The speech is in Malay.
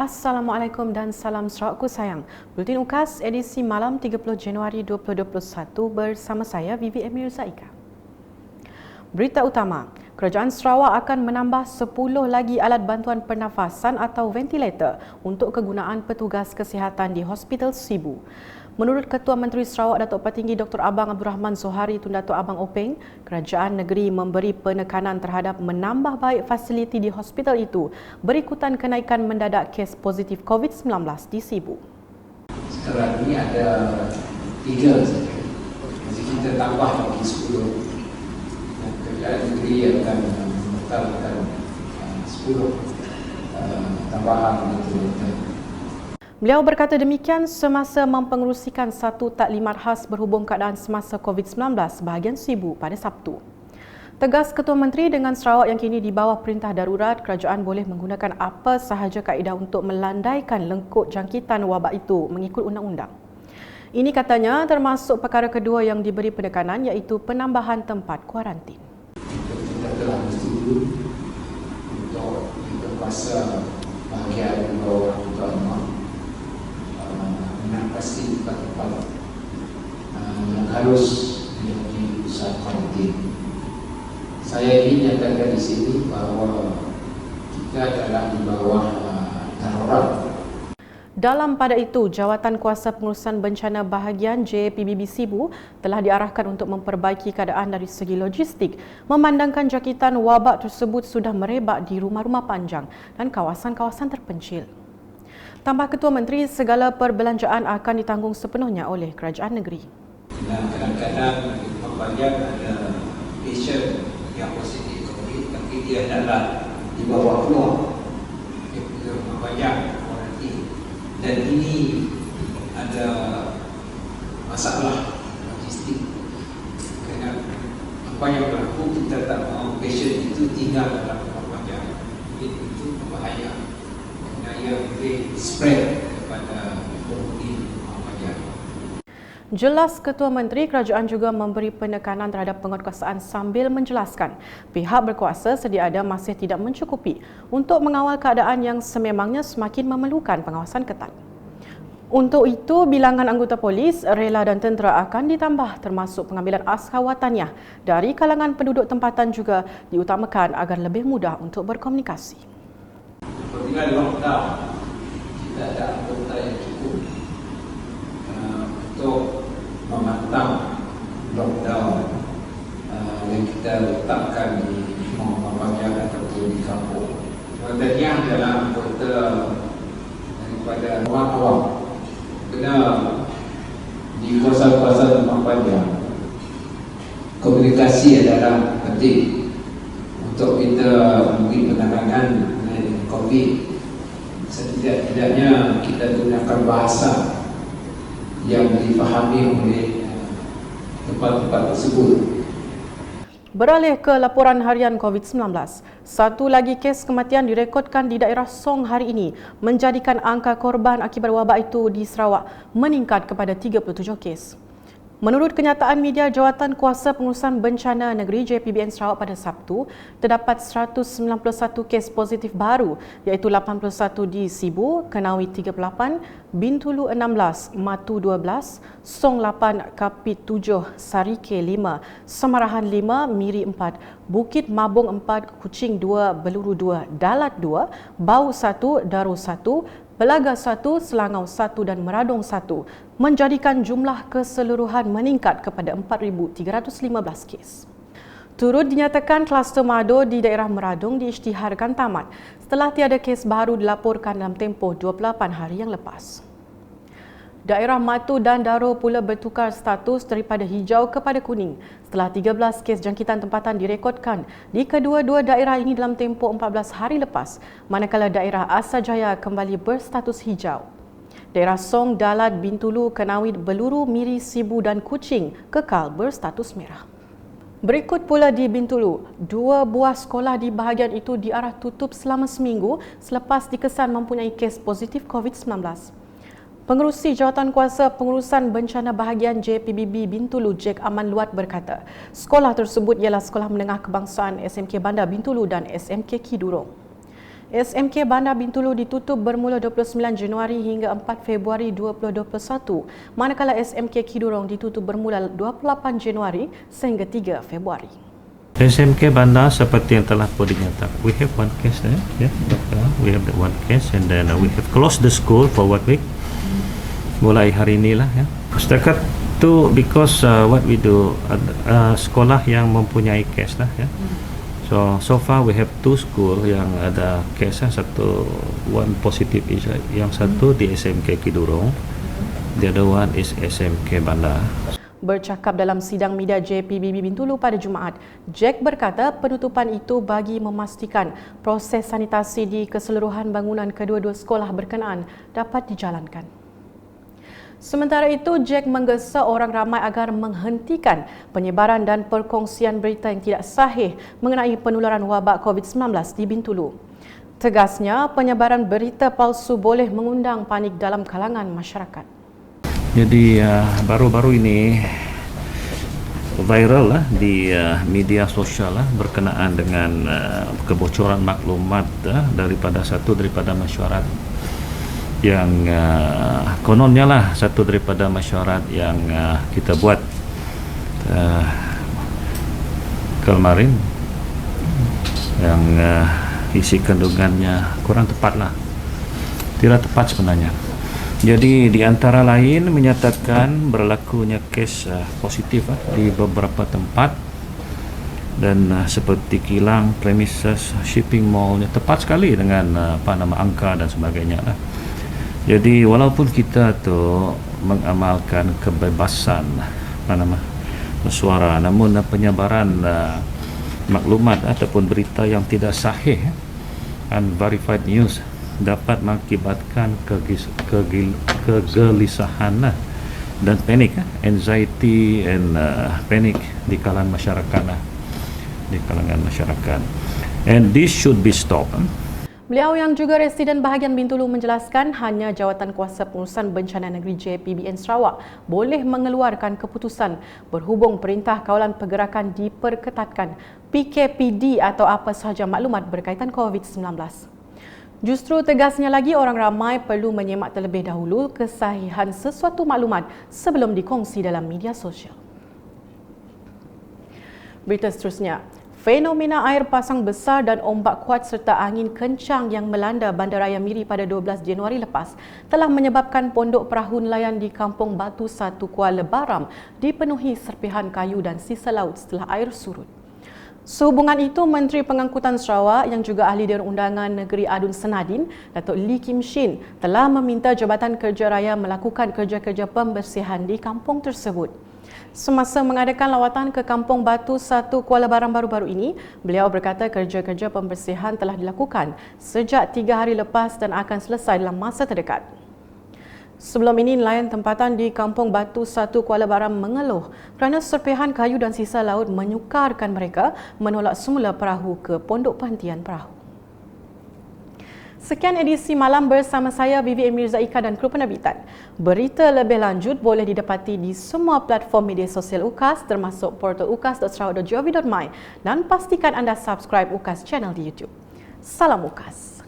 Assalamualaikum dan salam Sarawakku sayang. Bulletin UKAS edisi malam 30 Januari 2021 bersama saya Vivi Emir Zaika. Berita utama, Kerajaan Sarawak akan menambah 10 lagi alat bantuan pernafasan atau ventilator untuk kegunaan petugas kesihatan di Hospital Sibu. Menurut Ketua Menteri Sarawak Datuk Petinggi Dr. Abang Abdul Rahman Zohari Tun Datuk Abang Openg, kerajaan negeri memberi penekanan terhadap menambah baik fasiliti di hospital itu berikutan kenaikan mendadak kes positif COVID-19 di Sibu. Sekarang ini ada 3 saja. Jadi kita tambah lagi 10. Dan kerajaan negeri akan menetapkan 10 tambahan ventilator. Beliau berkata demikian semasa mempengerusikan satu taklimat khas berhubung keadaan semasa COVID-19 bahagian Sibu pada Sabtu. Tegas Ketua Menteri, dengan Sarawak yang kini di bawah perintah darurat, kerajaan boleh menggunakan apa sahaja kaedah untuk melandaikan lengkuk jangkitan wabak itu mengikut undang-undang. Ini katanya termasuk perkara kedua yang diberi penekanan iaitu penambahan tempat kuarantin. Kita telah bersetuju untuk berkuasa bahagian di bawah tuan-tuan pasti tempat-tempat yang harus menjadi pusat kuarantin. Saya ingin nyatakan di sini bahawa kita adalah di bawah darurat. Dalam pada itu, Jawatan Kuasa Pengurusan Bencana Bahagian JPBB Sibu telah diarahkan untuk memperbaiki keadaan dari segi logistik memandangkan jangkitan wabak tersebut sudah merebak di rumah-rumah panjang dan kawasan-kawasan terpencil. Tambah Ketua Menteri, segala perbelanjaan akan ditanggung sepenuhnya oleh kerajaan negeri. Kadang-kadang panjang ada patient yang positif COVID, tapi dia adalah di bawah peluang. Dia punya panjang kuarantin. Dan ini ada masalah logistik. Kerana apa yang berlaku, kita tak mahu patient itu tinggal dalam rumah panjang. Itu berbahaya. Yang boleh spread kepada penghuni rumah panjang. Jelas Ketua Menteri, kerajaan juga memberi penekanan terhadap penguatkuasaan sambil menjelaskan pihak berkuasa sedia ada masih tidak mencukupi untuk mengawal keadaan yang sememangnya semakin memerlukan pengawasan ketat. Untuk itu, bilangan anggota polis, rela dan tentera akan ditambah termasuk pengambilan askar wataniah dari kalangan penduduk tempatan juga diutamakan agar lebih mudah untuk berkomunikasi. Kepentingan lockdown, kita ada anggota yang cukup untuk memantau lockdown yang kita letakkan di rumah panjang ataupun di kampung. Tadi adalah anggota daripada orang awam. Kena di kawasan-kawasan rumah panjang, komunikasi adalah penting untuk kita memberi penanganan COVID. Setidak-tidaknya kita gunakan bahasa yang difahami oleh tempat-tempat tersebut. Beralih ke laporan harian COVID-19, satu lagi kes kematian direkodkan di daerah Song hari ini menjadikan angka korban akibat wabak itu di Sarawak meningkat kepada 37 kes. Menurut kenyataan media Jawatan Kuasa Pengurusan Bencana Negeri JPBN Sarawak pada Sabtu, terdapat 191 kes positif baru iaitu 81 di Sibu, Kenawi 38, Bintulu 16, Matu 12, Song 8, Kapit 7, Sarike 5, Samarahan 5, Miri 4, Bukit Mabung 4, Kuching 2, Beluru 2, Dalat 2, Bau 1, Darul 1, Belaga 1, Selangau 1 dan Meradong 1 menjadikan jumlah keseluruhan meningkat kepada 4,315 kes. Turut dinyatakan kluster Mado di daerah Meradong diisytiharkan tamat setelah tiada kes baru dilaporkan dalam tempoh 28 hari yang lepas. Daerah Matu dan Darul pula bertukar status daripada hijau kepada kuning setelah 13 kes jangkitan tempatan direkodkan di kedua-dua daerah ini dalam tempoh 14 hari lepas, manakala daerah Asajaya kembali berstatus hijau. Daerah Song, Dalat, Bintulu, Kenawi, Beluru, Miri, Sibu dan Kuching kekal berstatus merah. Berikut pula di Bintulu, 2 buah sekolah di bahagian itu diarah tutup selama seminggu selepas dikesan mempunyai kes positif COVID-19. Pengerusi Jawatan Kuasa Pengurusan Bencana Bahagian JPBB Bintulu, Jack Aman Luat berkata, sekolah tersebut ialah Sekolah Menengah Kebangsaan SMK Bandar Bintulu dan SMK Kidurong. SMK Bandar Bintulu ditutup bermula 29 Januari hingga 4 Februari 2021, manakala SMK Kidurong ditutup bermula 28 Januari sehingga 3 Februari. SMK Bandar seperti yang telah pun dinyatakan, we have one case there, we have the one case and then we have closed the school for 1 week. Mulai hari inilah ya. Setakat tu because what we do, sekolah yang mempunyai case lah ya. So far we have 2 school yang ada case, one positive is yang satu di SMK Kidurong, the other one is SMK Bandar. Bercakap dalam sidang media JPBB Bintulu pada Jumaat, Jack berkata penutupan itu bagi memastikan proses sanitasi di keseluruhan bangunan kedua-dua sekolah berkenaan dapat dijalankan. Sementara itu, Jack menggesa orang ramai agar menghentikan penyebaran dan perkongsian berita yang tidak sahih mengenai penularan wabak COVID-19 di Bintulu. Tegasnya, penyebaran berita palsu boleh mengundang panik dalam kalangan masyarakat. Jadi baru-baru ini viral lah di media sosial lah berkenaan dengan kebocoran maklumat daripada masyarakat yang kononnya lah satu daripada masyarakat yang kita buat kemarin yang isi kandungannya kurang tepat lah, tidak tepat sebenarnya. Jadi di antara lain menyatakan berlakunya kes positif di beberapa tempat dan seperti kilang, premises, shipping mallnya tepat sekali dengan angka dan sebagainya lah. Jadi walaupun kita tu mengamalkan kebebasan bersuara, namun penyebaran maklumat ataupun berita yang tidak sahih, unverified news, dapat mengakibatkan kegelisahan dan panik, anxiety and panic di kalangan masyarakat, and this should be stopped. Beliau yang juga residen bahagian Bintulu menjelaskan hanya Jawatan Kuasa Pengurusan Bencana Negeri JPBN Sarawak boleh mengeluarkan keputusan berhubung Perintah Kawalan Pergerakan diperketatkan, PKPD atau apa sahaja maklumat berkaitan COVID-19. Justru tegasnya lagi, orang ramai perlu menyemak terlebih dahulu kesahihan sesuatu maklumat sebelum dikongsi dalam media sosial. Berita seterusnya, fenomena air pasang besar dan ombak kuat serta angin kencang yang melanda Bandaraya Miri pada 12 Januari lepas telah menyebabkan pondok perahu nelayan di Kampung Batu 1 Kuala Baram dipenuhi serpihan kayu dan sisa laut setelah air surut. Sehubungan itu, Menteri Pengangkutan Sarawak yang juga Ahli Dewan Undangan Negeri Adun Senadin, Datuk Lee Kim Shin, telah meminta Jabatan Kerja Raya melakukan kerja-kerja pembersihan di kampung tersebut. Semasa mengadakan lawatan ke Kampung Batu 1 Kuala Baram baru-baru ini, beliau berkata kerja-kerja pembersihan telah dilakukan sejak 3 hari lepas dan akan selesai dalam masa terdekat. Sebelum ini, nelayan tempatan di Kampung Batu 1 Kuala Baram mengeluh kerana serpihan kayu dan sisa laut menyukarkan mereka menolak semula perahu ke pondok penghentian perahu. Sekian edisi malam bersama saya Vivi Mirza Ika dan kru penerbitan. Berita lebih lanjut boleh didapati di semua platform media sosial UKAS termasuk portal ukas.sarawak.gov.my dan pastikan anda subscribe UKAS channel di YouTube. Salam UKAS.